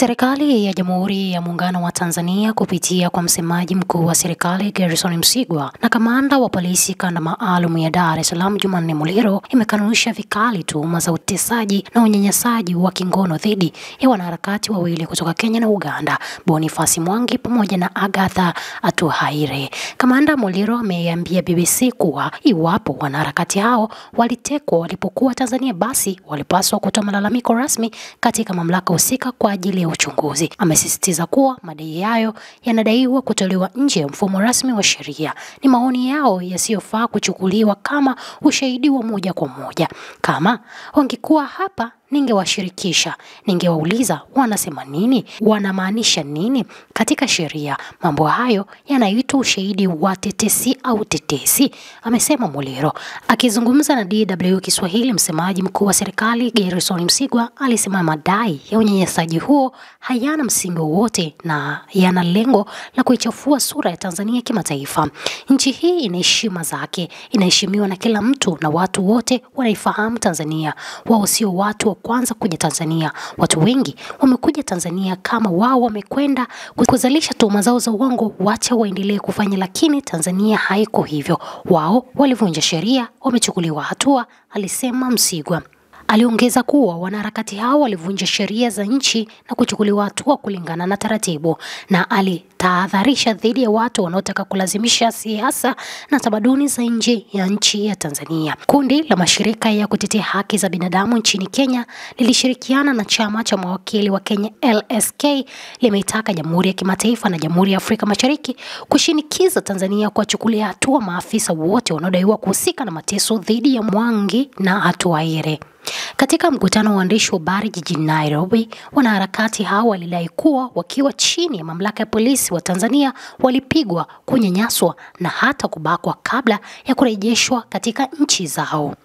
Serikali ya Jamhuri ya Muungano wa Tanzania kupitia kwa msemaji mkuu wa serikali Gerson Msigwa na kamanda wa polisi kanda maalum ya Dar es Salaam Jumanne Muliro imekanusha vikali tuhuma za utesaji na unyanyasaji wa kingono dhidi ya wanaharakati wawili kutoka Kenya na Uganda, Boniface Mwangi pamoja na Agatha Atuhaire. Kamanda Muliro ameambia BBC kuwa iwapo wanaharakati hao walitekwa walipokuwa Tanzania, basi walipaswa kutoa malalamiko rasmi katika mamlaka husika kwa ajili ya uchunguzi. Amesisitiza kuwa madai hayo yanadaiwa kutolewa nje ya mfumo rasmi wa sheria. Ni maoni yao yasiyofaa kuchukuliwa kama ushahidi wa moja kwa moja. Kama wangekuwa hapa ningewashirikisha, ningewauliza wanasema nini, wanamaanisha nini katika sheria. Mambo hayo yanaitwa ushahidi wa tetesi au tetesi, amesema Muliro. Akizungumza na DW Kiswahili, msemaji mkuu wa serikali Gerson Msigwa alisema madai ya unyanyasaji huo hayana msingi wowote na yana lengo la kuichafua sura ya Tanzania kimataifa. Nchi hii ina heshima zake, inaheshimiwa na kila mtu na watu wote wanaifahamu Tanzania. Wao sio watu wa kwanza kuja Tanzania. Watu wengi wamekuja Tanzania kama wao wamekwenda kuzalisha tuhuma zao za uongo, wacha waendelee kufanya, lakini Tanzania haiko hivyo. Wao walivunja sheria, wamechukuliwa hatua, alisema Msigwa. Aliongeza kuwa wanaharakati hao walivunja sheria za nchi na kuchukuliwa hatua kulingana na taratibu, na alitahadharisha dhidi ya watu wanaotaka kulazimisha siasa na tamaduni za nje ya nchi ya Tanzania. Kundi la mashirika ya kutetea haki za binadamu nchini Kenya lilishirikiana na chama cha mawakili wa Kenya LSK limeitaka Jamhuri ya Kimataifa na Jamhuri ya Afrika Mashariki kushinikiza Tanzania kuwachukulia hatua maafisa wote wanaodaiwa kuhusika na mateso dhidi ya Mwangi na Atuhaire. Katika mkutano wa waandishi wa habari jijini Nairobi, wanaharakati hao walidai kuwa wakiwa chini ya mamlaka ya polisi wa Tanzania walipigwa, kunyanyaswa na hata kubakwa kabla ya kurejeshwa katika nchi zao.